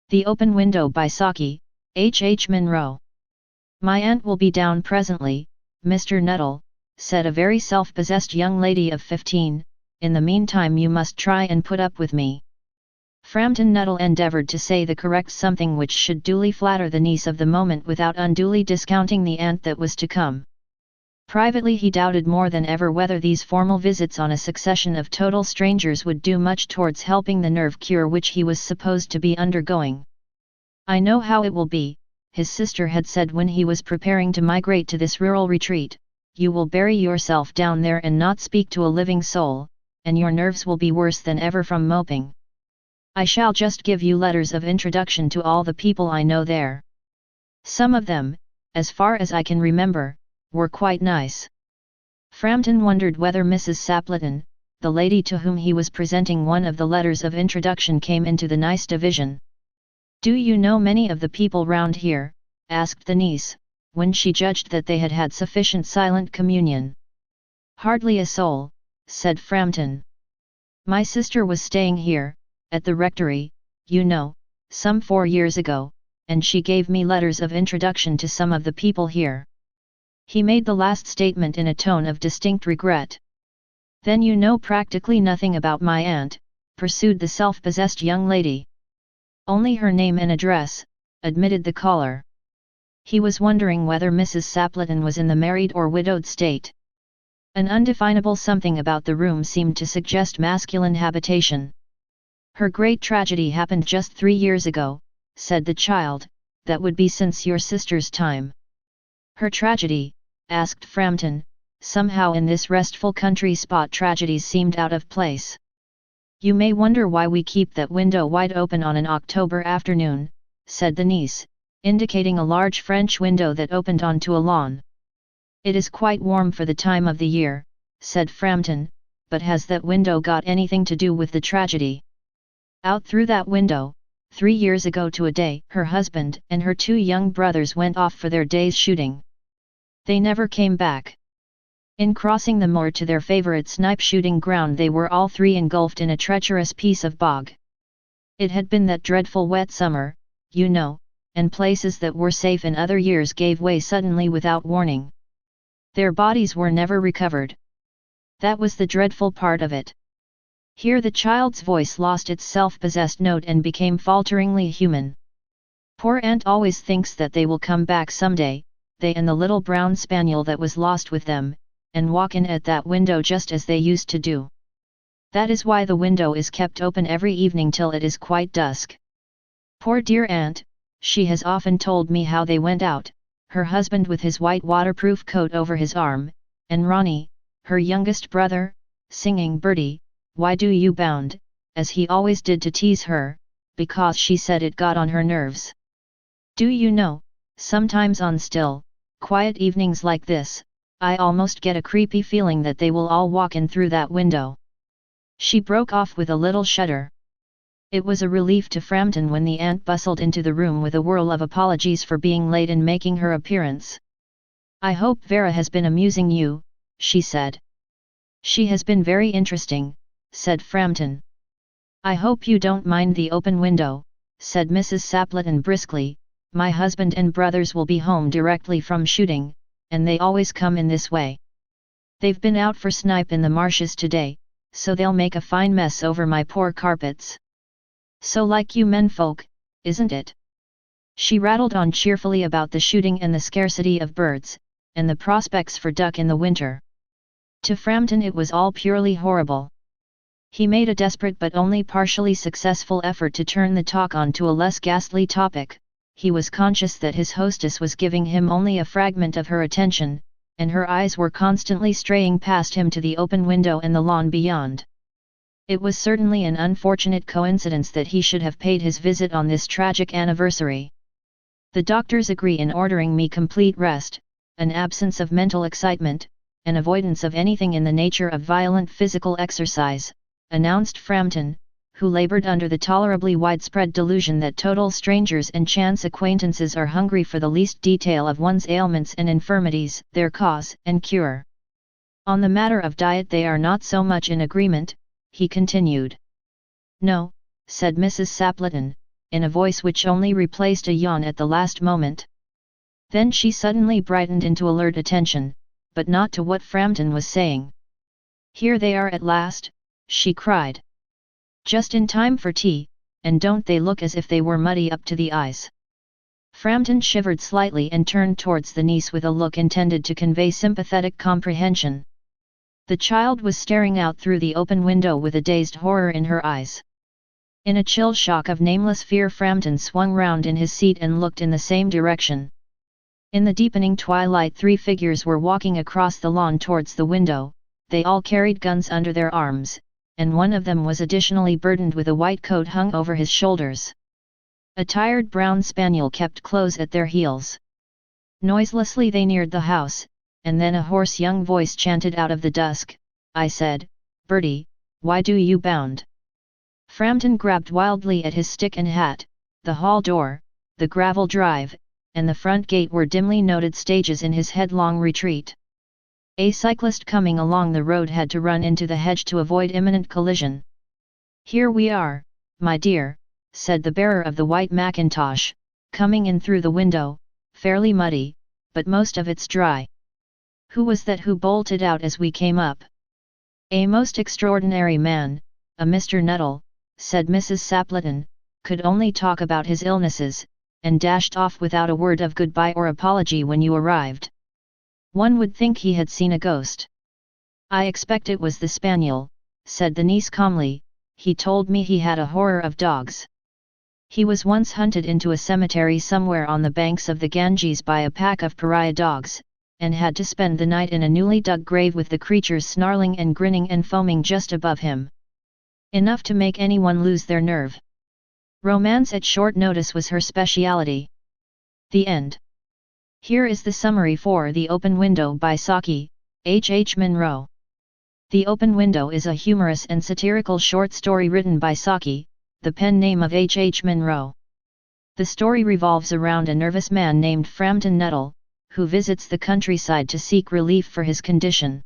The Open Window by Saki, H. Munro. My aunt will be down presently, Mr. Nuttel, said a very self-possessed young lady of 15, in the meantime you must try and put up with me. Framton Nuttel endeavoured to say the correct something which should duly flatter the niece of the moment without unduly discounting the aunt that was to come. Privately he doubted more than ever whether these formal visits on a succession of total strangers would do much towards helping the nerve cure which he was supposed to be undergoing. I know how it will be, his sister had said when he was preparing to migrate to this rural retreat, you will bury yourself down there and not speak to a living soul, and your nerves will be worse than ever from moping. I shall just give you letters of introduction to all the people I know there. Some of them, as far as I can remember, were quite nice. Framton wondered whether Mrs. Sapleton, the lady to whom he was presenting one of the letters of introduction, came into the nice division. Do you know many of the people round here? Asked the niece, when she judged that they had had sufficient silent communion. Hardly a soul, said Framton. My sister was staying here, at the rectory, you know, some 4 years ago, and she gave me letters of introduction to some of the people here. He made the last statement in a tone of distinct regret. Then you know practically nothing about my aunt, pursued the self-possessed young lady. Only her name and address, admitted the caller. He was wondering whether Mrs. Sapleton was in the married or widowed state. An undefinable something about the room seemed to suggest masculine habitation. Her great tragedy happened just 3 years ago, said the child, that would be since your sister's time. Her tragedy? Asked Framton, somehow in this restful country spot tragedies seemed out of place. You may wonder why we keep that window wide open on an October afternoon, said the niece, indicating a large French window that opened onto a lawn. It is quite warm for the time of the year, said Framton, but has that window got anything to do with the tragedy? Out through that window, 3 years ago to a day, her husband and her 2 young brothers went off for their day's shooting. They never came back. In crossing the moor to their favourite snipe shooting ground they were all 3 engulfed in a treacherous piece of bog. It had been that dreadful wet summer, you know, and places that were safe in other years gave way suddenly without warning. Their bodies were never recovered. That was the dreadful part of it. Here the child's voice lost its self-possessed note and became falteringly human. Poor aunt always thinks that they will come back someday, they and the little brown spaniel that was lost with them, and walk in at that window just as they used to do. That is why the window is kept open every evening till it is quite dusk. Poor dear aunt, she has often told me how they went out, her husband with his white waterproof coat over his arm, and Ronnie, her youngest brother, singing Bertie, why do you bound, as he always did to tease her, because she said it got on her nerves. Do you know, sometimes on still, quiet evenings like this, I almost get a creepy feeling that they will all walk in through that window. She broke off with a little shudder. It was a relief to Framton when the aunt bustled into the room with a whirl of apologies for being late in making her appearance. I hope Vera has been amusing you, she said. She has been very interesting, said Framton. I hope you don't mind the open window, said Mrs. Sapleton briskly. My husband and brothers will be home directly from shooting, and they always come in this way. They've been out for snipe in the marshes today, so they'll make a fine mess over my poor carpets. So like you menfolk, isn't it? She rattled on cheerfully about the shooting and the scarcity of birds, and the prospects for duck in the winter. To Framton it was all purely horrible. He made a desperate but only partially successful effort to turn the talk on to a less ghastly topic. He was conscious that his hostess was giving him only a fragment of her attention, and her eyes were constantly straying past him to the open window and the lawn beyond. It was certainly an unfortunate coincidence that he should have paid his visit on this tragic anniversary. The doctors agree in ordering me complete rest, an absence of mental excitement, and avoidance of anything in the nature of violent physical exercise, announced Framton, who labored under the tolerably widespread delusion that total strangers and chance acquaintances are hungry for the least detail of one's ailments and infirmities, their cause and cure. On the matter of diet they are not so much in agreement, he continued. No, said Mrs. Sapleton, in a voice which only replaced a yawn at the last moment. Then she suddenly brightened into alert attention, but not to what Framton was saying. "Here they are at last," she cried. "Just in time for tea, and don't they look as if they were muddy up to the eyes?" Framton shivered slightly and turned towards the niece with a look intended to convey sympathetic comprehension. The child was staring out through the open window with a dazed horror in her eyes. In a chill shock of nameless fear, Framton swung round in his seat and looked in the same direction. In the deepening twilight, 3 figures were walking across the lawn towards the window. They all carried guns under their arms, and one of them was additionally burdened with a white coat hung over his shoulders. A tired brown spaniel kept close at their heels. Noiselessly they neared the house, and then a hoarse young voice chanted out of the dusk, "I said, Bertie, why do you bound?" Framton grabbed wildly at his stick and hat. The hall door, the gravel drive, and the front gate were dimly noted stages in his headlong retreat. A cyclist coming along the road had to run into the hedge to avoid imminent collision. "Here we are, my dear," said the bearer of the white mackintosh, coming in through the window, "fairly muddy, but most of it's dry. Who was that who bolted out as we came up?" "A most extraordinary man, a Mr. Nuttel," said Mrs. Sapleton, "could only talk about his illnesses, and dashed off without a word of goodbye or apology when you arrived. One would think he had seen a ghost." "I expect it was the spaniel," said the niece calmly. "He told me he had a horror of dogs. He was once hunted into a cemetery somewhere on the banks of the Ganges by a pack of pariah dogs, and had to spend the night in a newly dug grave with the creatures snarling and grinning and foaming just above him. Enough to make anyone lose their nerve. Romance at short notice was her speciality." The end. Here is the summary for The Open Window by Saki, H. Munro. The Open Window is a humorous and satirical short story written by Saki, the pen name of H. Munro. The story revolves around a nervous man named Framton Nuttel, who visits the countryside to seek relief for his condition.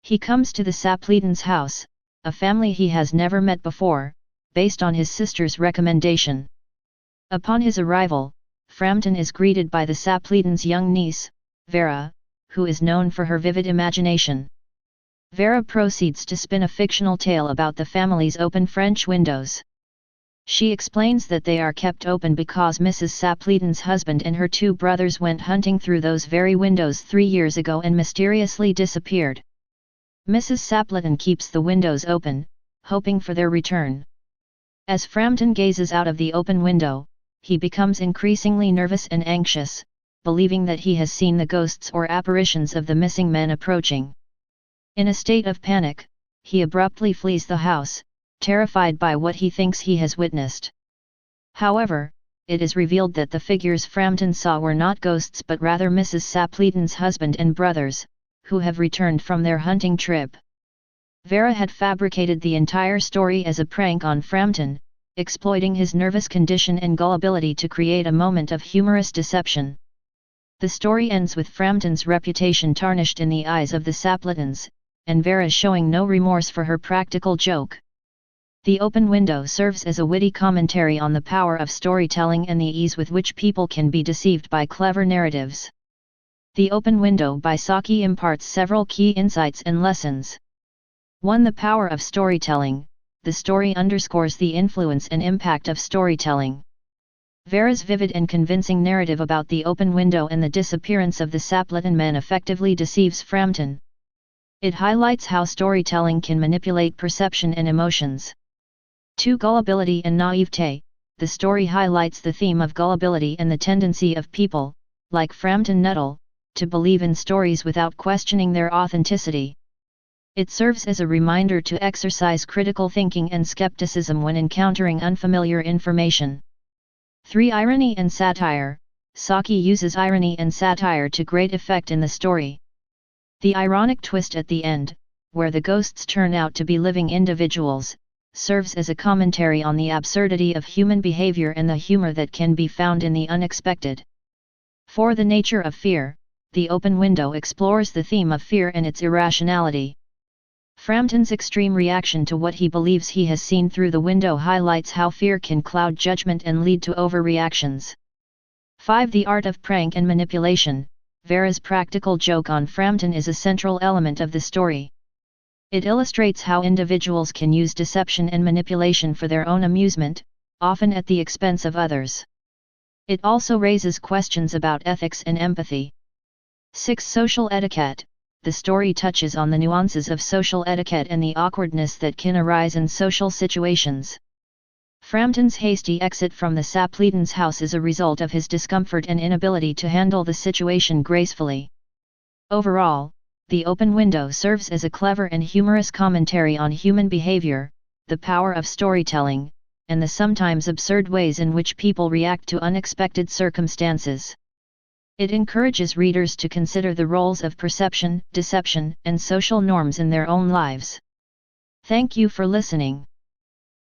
He comes to the Sapletons' house, a family he has never met before, based on his sister's recommendation. Upon his arrival, Framton is greeted by the Sapletons' young niece, Vera, who is known for her vivid imagination. Vera proceeds to spin a fictional tale about the family's open French windows. She explains that they are kept open because Mrs. Sapleton's husband and her 2 brothers went hunting through those very windows 3 years ago and mysteriously disappeared. Mrs. Sapleton keeps the windows open, hoping for their return. As Framton gazes out of the open window, he becomes increasingly nervous and anxious, believing that he has seen the ghosts or apparitions of the missing men approaching. In a state of panic, he abruptly flees the house, terrified by what he thinks he has witnessed. However, it is revealed that the figures Framton saw were not ghosts but rather Mrs. Sapleton's husband and brothers, who have returned from their hunting trip. Vera had fabricated the entire story as a prank on Framton, exploiting his nervous condition and gullibility to create a moment of humorous deception. The story ends with Framton's reputation tarnished in the eyes of the Sapletons, and Vera showing no remorse for her practical joke. The Open Window serves as a witty commentary on the power of storytelling and the ease with which people can be deceived by clever narratives. The Open Window by Saki imparts several key insights and lessons. 1. The power of storytelling. The story underscores the influence and impact of storytelling. Vera's vivid and convincing narrative about the open window and the disappearance of the Sapleton men effectively deceives Framton. It highlights how storytelling can manipulate perception and emotions. 2. Gullibility and naivete. The story highlights the theme of gullibility and the tendency of people, like Framton Nuttel, to believe in stories without questioning their authenticity. It serves as a reminder to exercise critical thinking and skepticism when encountering unfamiliar information. 3. Irony and satire. Saki uses irony and satire to great effect in the story. The ironic twist at the end, where the ghosts turn out to be living individuals, serves as a commentary on the absurdity of human behavior and the humor that can be found in the unexpected. 4. The nature of fear. The Open Window explores the theme of fear and its irrationality. Framton's extreme reaction to what he believes he has seen through the window highlights how fear can cloud judgment and lead to overreactions. 5. The art of prank and manipulation. Vera's practical joke on Framton is a central element of the story. It illustrates how individuals can use deception and manipulation for their own amusement, often at the expense of others. It also raises questions about ethics and empathy. 6. Social etiquette. The story touches on the nuances of social etiquette and the awkwardness that can arise in social situations. Framton's hasty exit from the Sapleton's house is a result of his discomfort and inability to handle the situation gracefully. Overall, The Open Window serves as a clever and humorous commentary on human behavior, the power of storytelling, and the sometimes absurd ways in which people react to unexpected circumstances. It encourages readers to consider the roles of perception, deception, and social norms in their own lives. Thank you for listening.